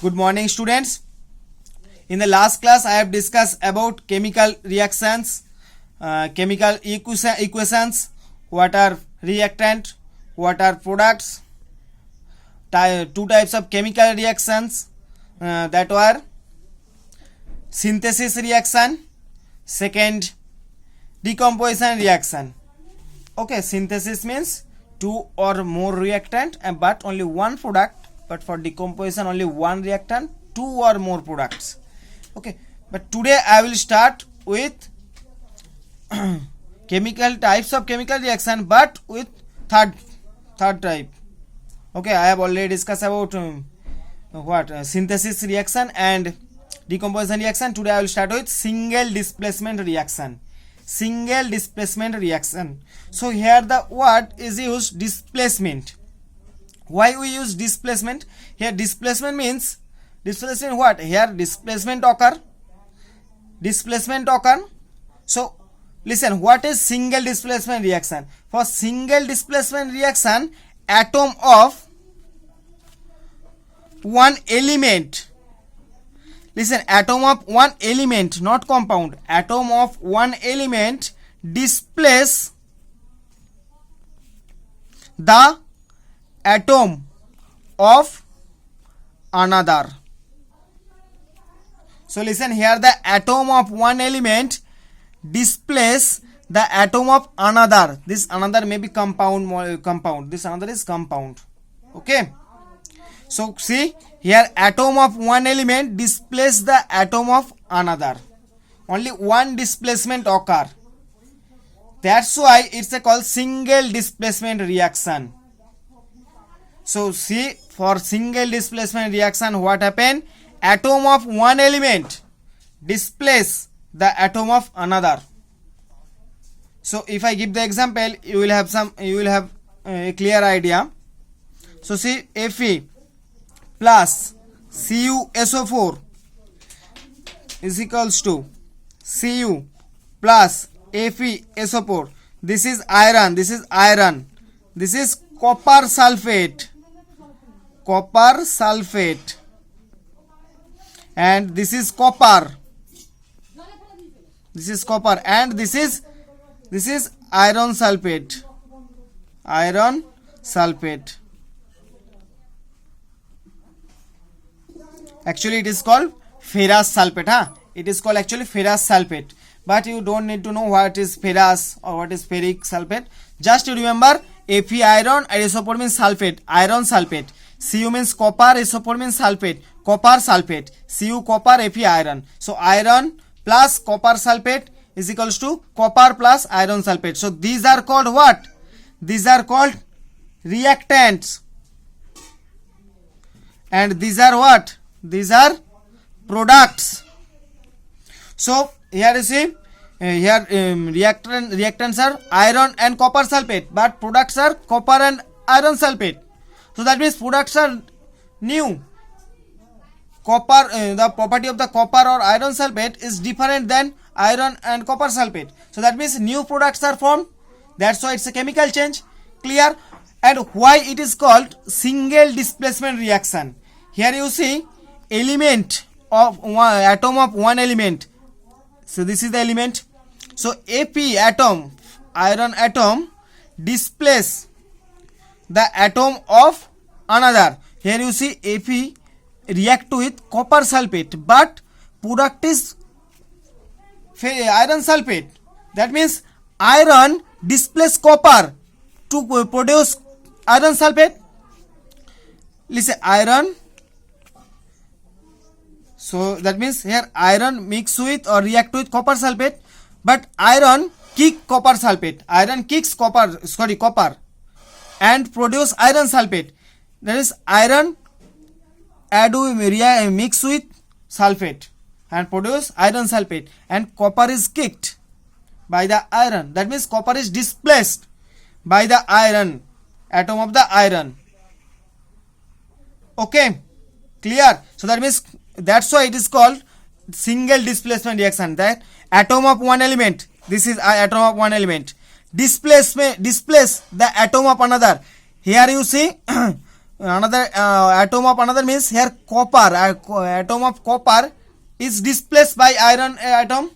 Good morning, students. In the last class, I have discussed about chemical reactions, chemical equations, what are reactant, what are products, two types of chemical reactions that were synthesis reaction, second decomposition reaction. Okay, synthesis means two or more reactant but only one product, but for decomposition only one reactant, two or more products. Okay, but today I will start with chemical types of chemical reaction, but with third type. Okay, I have already discussed about synthesis reaction and decomposition reaction. Today I will start with single displacement reaction. Single displacement reaction. So here the word is used displacement. Why we use displacement? Here displacement means displacement what? Here displacement occur. So listen, what is single displacement reaction? For single displacement reaction, atom of one element. Listen, atom of one element, not compound. Atom of one element displace the atom of another. So listen, here the atom of one element displace the atom of another. This another may be compound. This another is compound. Okay. So see here, atom of one element displace the atom of another. Only one displacement occur. That's why it's called single displacement reaction. So see, for single displacement reaction, what happen? Atom of one element displace the atom of another. So if I give the example, you will have a clear idea. So see, Fe plus CuSO4 is equals to Cu plus FeSO4. This is iron. This is copper sulfate. And this is copper. And this is iron sulfate. Actually it is called ferrous sulfate. It is called actually ferrous sulfate, but you don't need to know what is ferrous or what is ferric sulfate. Just remember, Fe iron and SO4 means sulfate, iron sulfate. Cu means copper, SO4 means sulfate, copper sulfate. Cu copper, Fe iron. So iron plus copper sulfate is equals to copper plus iron sulfate. So these are called what? These are called reactants. And these are what? These are products. So here you see, reactants are iron and copper sulfate, but products are copper and iron sulfate. So that means products are new. Copper, the property of the copper or iron sulfate is different than iron and copper sulfate. So that means new products are formed. That's why it's a chemical change. Clear? And why it is called single displacement reaction? Here you see element of one, atom of one element. So this is the element. So Fe atom, iron atom, displace the atom of another. Here you see Fe react with copper sulfate, but product is iron sulfate. That means iron displace copper to produce iron sulfate. Listen, iron. So that means here iron mix with or react with copper sulfate, but iron kick copper sulfate. Iron kicks copper and produce iron sulfate. That is iron mix with sulfate and produce iron sulfate, and copper is kicked by the iron. That means copper is displaced by the iron, atom of the iron. Okay, clear? So that means that's why it is called single displacement reaction. That atom of one element, this is atom of one element, displace the atom of another. Here you see another atom of another means here copper, atom of copper is displaced by iron atom.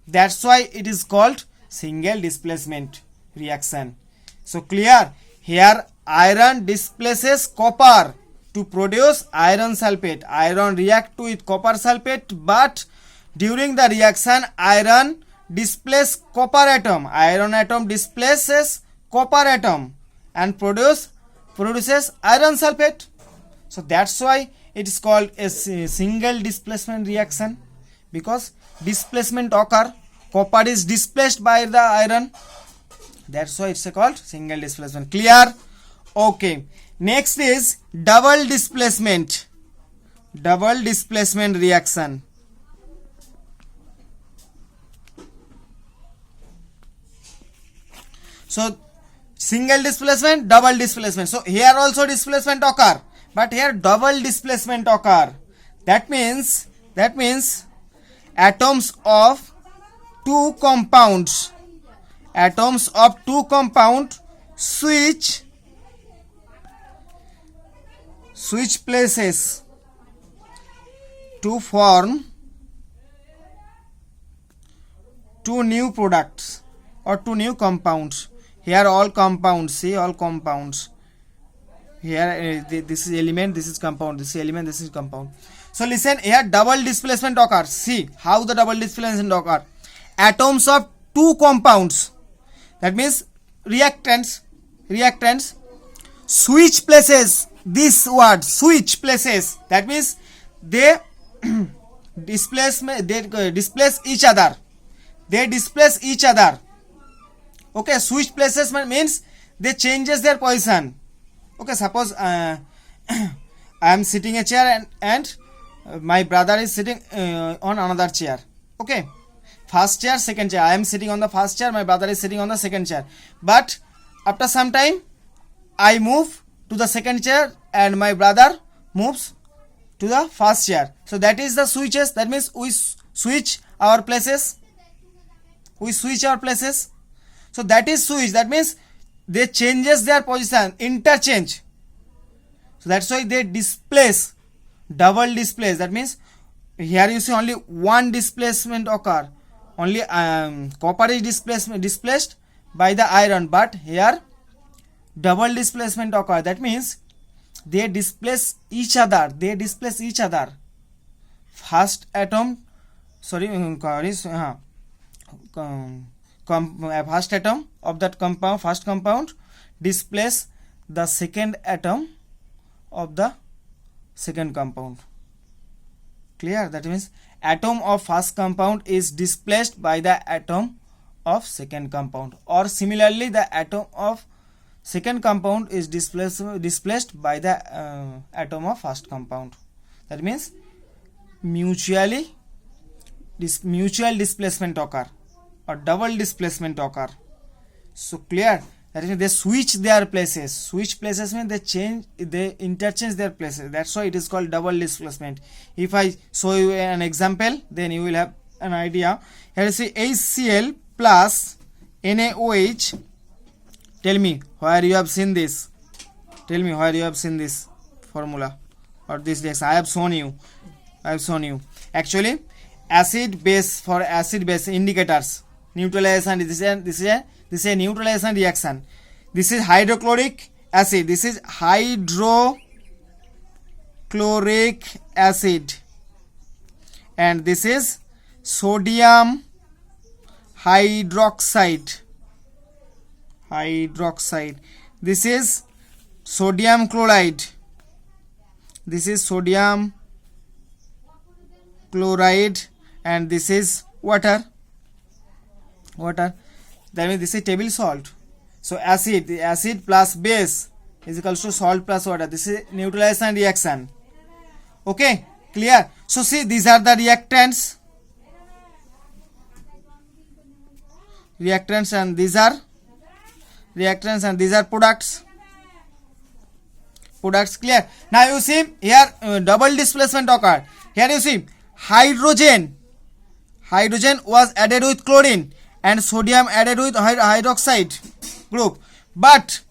That's why it is called single displacement reaction. So clear, here iron displaces copper to produce iron sulfate. Iron react with copper sulfate, but during the reaction iron displaces copper atom. Iron atom displaces copper atom and produces iron sulfate. So that's why it is called a single displacement reaction, because displacement occur, copper is displaced by the iron. That's why it's called single displacement. Clear? Okay. Next is double displacement. Double displacement reaction. So single displacement, double displacement. So here also displacement occur, but here double displacement occur. That means atoms of two compounds switch places to form two new products or two new compounds. Here all compounds, see all compounds. Here this is element, this is compound, this is element, this is compound. So listen, here double displacement occurs. See how the double displacement occur. Atoms of two compounds, that means reactants switch places. This word switch places, that means they displace each other. They displace each other. Okay, switch places means they changes their position. Okay, suppose I am sitting a chair and my brother is sitting on another chair. Okay, first chair, second chair. I am sitting on the first chair, my brother is sitting on the second chair. But after some time, I move to the second chair and my brother moves to the first chair. So that is the switches. That means we switch our places. So that is switch. That means they changes their position, interchange. So that's why they displace, double displace. That means here you see only one displacement occur. Only copper is displaced by the iron, but here double displacement occur. That means they displace each other. First atom, first atom of that compound, first compound displace the second atom of the second compound. Clear? That means atom of first compound is displaced by the atom of second compound, or similarly the atom of second compound is displaced by the atom of first compound. That means mutual displacement occur or double displacement occur. So clear? That means they switch their places. Switch places means they interchange their places. That's why it is called double displacement. If I show you an example, then you will have an idea. Here you see HCl plus NaOH. Tell me where you have seen this. Formula or this reaction. I have shown you. Actually, acid base, for acid base indicators. Neutralization. This is a neutralization reaction. This is hydrochloric acid. This is hydrochloric acid. And this is sodium hydroxide. This is sodium chloride. And this is water. That means this is table salt. So acid plus base is equals to salt plus water. This is neutralization reaction. Okay, clear? So see, these are the reactants, and these are products. Clear? Now you see here double displacement occurred. Here you see hydrogen was added with chlorine and sodium added with hydroxide group. But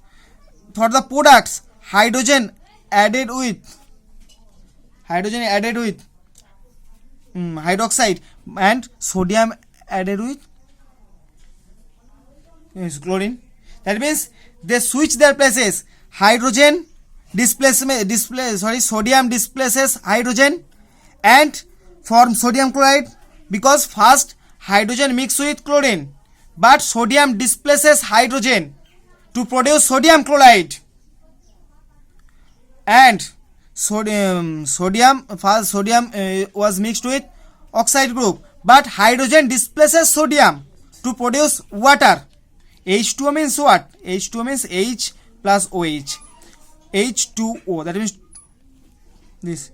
for the products, hydrogen added with hydroxide and sodium added with chlorine. That means they switch their places. Sodium displaces hydrogen and form sodium chloride, because first hydrogen mix with chlorine, but sodium displaces hydrogen to produce sodium chloride, and sodium was mixed with oxide group, but hydrogen displaces sodium to produce water. H2O means what? H2O means H plus OH. H2O, that means this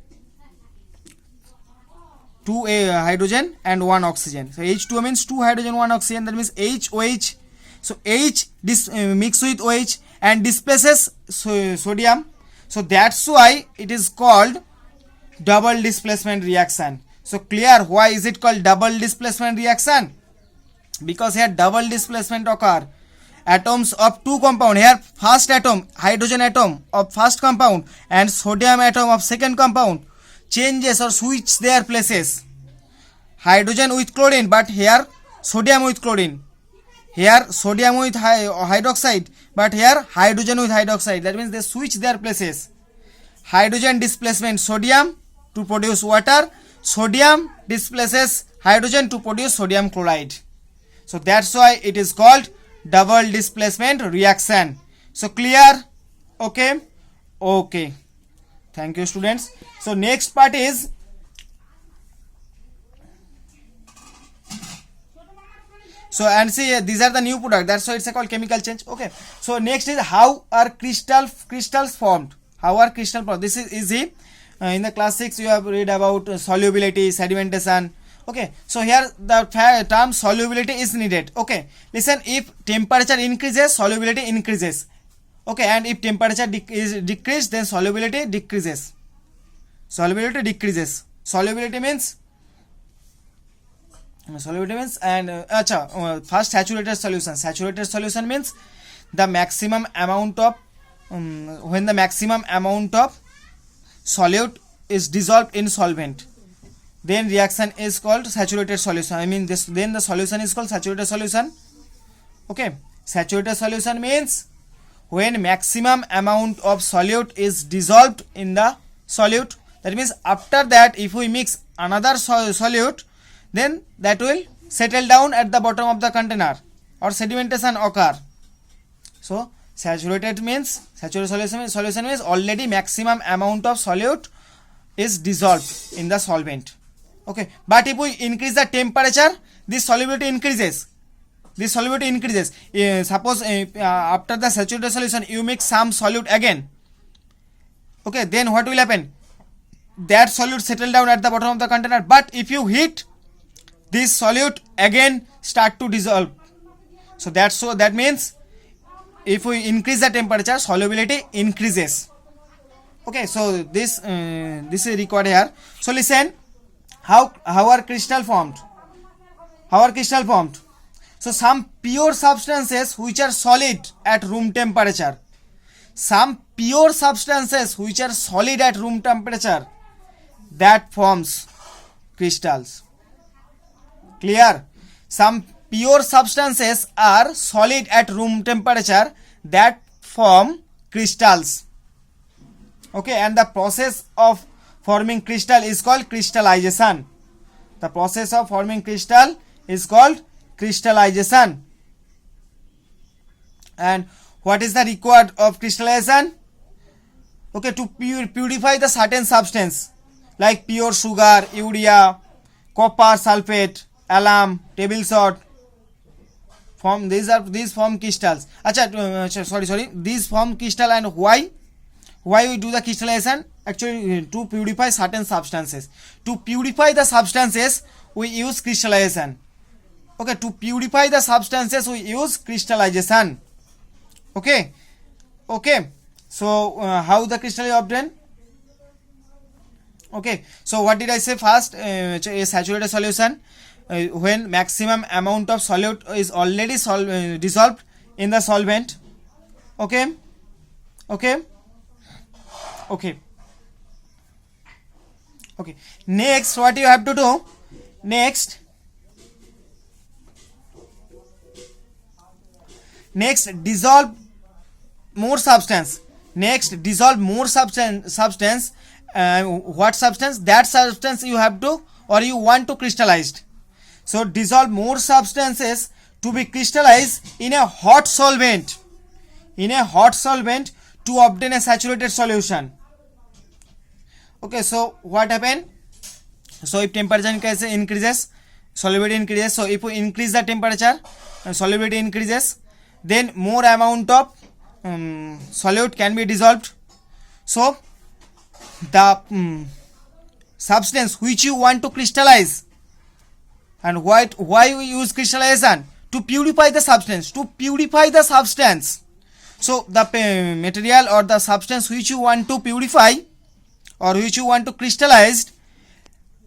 2 hydrogen and 1 oxygen. So H2O means 2 hydrogen, 1 oxygen, that means HOH. So H mix with OH and displaces sodium. So that's why it is called double displacement reaction. So clear why is it called double displacement reaction? Because here double displacement occur. Atoms of two compound, here first atom, hydrogen atom of first compound and sodium atom of second compound changes or switch their places. Hydrogen with chlorine, but here sodium with chlorine. Here sodium with hydroxide, but here hydrogen with hydroxide. That means they switch their places. Hydrogen displacement sodium to produce water. Sodium displaces hydrogen to produce sodium chloride. So that's why it is called double displacement reaction. So clear? Okay. Thank you, students. So next part is and see, these are the new product. That's why it's called chemical change. Okay. So next is how are crystals formed? How are crystals formed? This is easy. In the class 6 you have read about solubility, sedimentation. Okay, so here the term solubility is needed. Okay, listen, if temperature increases, solubility increases. Okay, and if temperature decreases, then solubility decreases. Solubility means and first saturated solution. Saturated solution means the maximum amount of when the maximum amount of solute is dissolved in solvent, then reaction is called saturated solution. Then the solution is called saturated solution. Okay, saturated solution means when maximum amount of solute is dissolved in the solute. That means after that if we mix another solute, then that will settle down at the bottom of the container or sedimentation occur. So saturated solution means already maximum amount of solute is dissolved in the solvent. Okay, but if we increase the temperature, this solubility increases. Suppose after the saturated solution you mix some solute again. Okay, then what will happen? That solute settle down at the bottom of the container, but if you heat, this solute again start to dissolve. So that means if we increase the temperature, solubility increases. Okay, so this is required here. So listen, how are crystal formed? So some pure substances which are solid at room temperature. That forms crystals. Clear? Some pure substances are solid at room temperature that form crystals. Okay, and the process of forming crystal is called crystallization. The process of forming crystal is called crystallization. And what is the required of crystallization? Okay, to purify the certain substance like pure sugar, urea, copper sulfate, alum, table salt. These form crystals. Sorry. These form crystal, and why we do the crystallization? Actually, to purify certain substances. To purify the substances, we use crystallization. Okay, to purify the substances, we use crystallization. Okay. So how the crystal is obtained? Okay, so what did I say first? A saturated solution when maximum amount of solute is already dissolved in the solvent. Okay. Okay. Okay. Next, what you have to do? Next, dissolve more substance. Next, dissolve more substance. What substance? That substance you have to, or you want to crystallized. So dissolve more substances to be crystallized in a hot solvent. In a hot solvent to obtain a saturated solution. Okay, so what happened? So if temperature increases, solubility increases. So if we increase the temperature, solubility increases, then more amount of solute can be dissolved. So the substance which you want to crystallize, and why we use crystallization? To purify the substance. So the material or the substance which you want to purify or which you want to crystallize,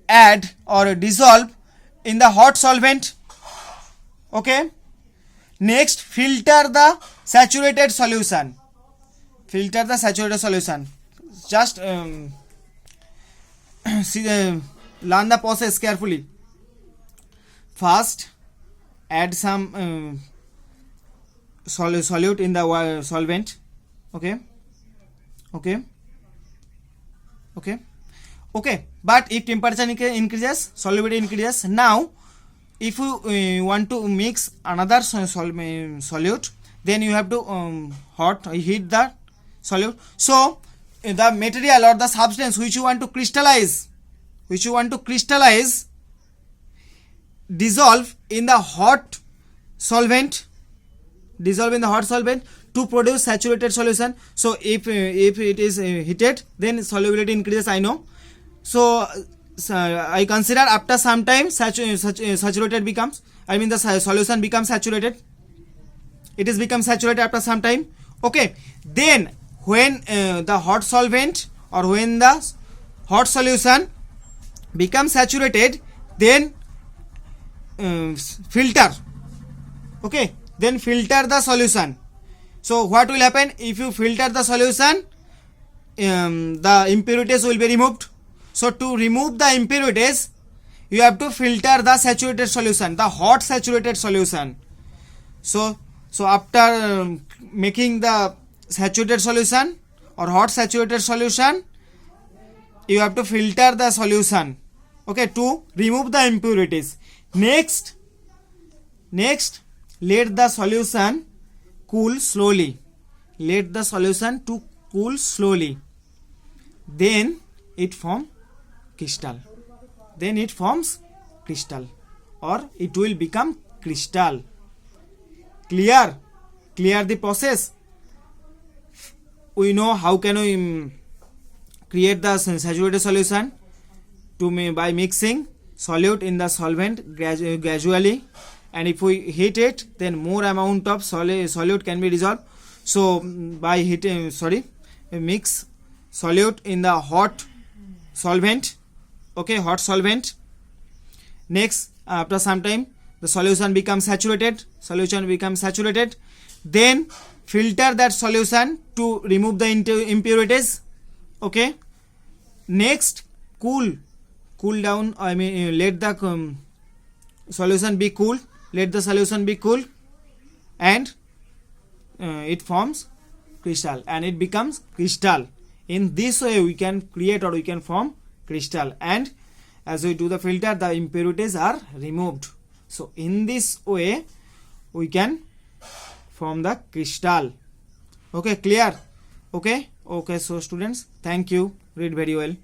add or dissolve in the hot solvent. Okay. Next, filter the saturated solution. Just learn the process carefully. First, add some solute in the solvent. Okay. But if temperature increases, solubility increases. Now, if you want to mix another solute, then you have to heat the solute. So the material or the substance which you want to crystallize, dissolve in the hot solvent to produce saturated solution. So if it is heated, then solubility increases, I know. So I consider after some time saturated becomes, the solution becomes saturated. It is become saturated after some time. Okay, then when the hot solvent or when the hot solution becomes saturated, then filter. Okay, then filter the solution. So what will happen? If you filter the solution, the impurities will be removed. So to remove the impurities, you have to filter the saturated solution, the hot saturated solution. So after making the saturated solution or hot saturated solution, you have to filter the solution. Okay, to remove the impurities. Next, let the solution cool slowly. Let the solution to cool slowly. Then it forms crystal. Or it will become crystal. Clear the process. We know how can we create the saturated solution by mixing solute in the solvent gradually, and if we heat it, then more amount of solute can be dissolved. So by mix solute in the hot solvent. Okay, hot solvent. Next, after some time, the solution becomes saturated. Then filter that solution to remove the impurities. Okay. Next, cool down. Let the solution be cool. And it forms crystal, and it becomes crystal. In this way, we can create or we can form crystal, and as we do the filter, the impurities are removed. So in this way, we can form the crystal. Okay, clear? Okay, so students, thank you. Read very well.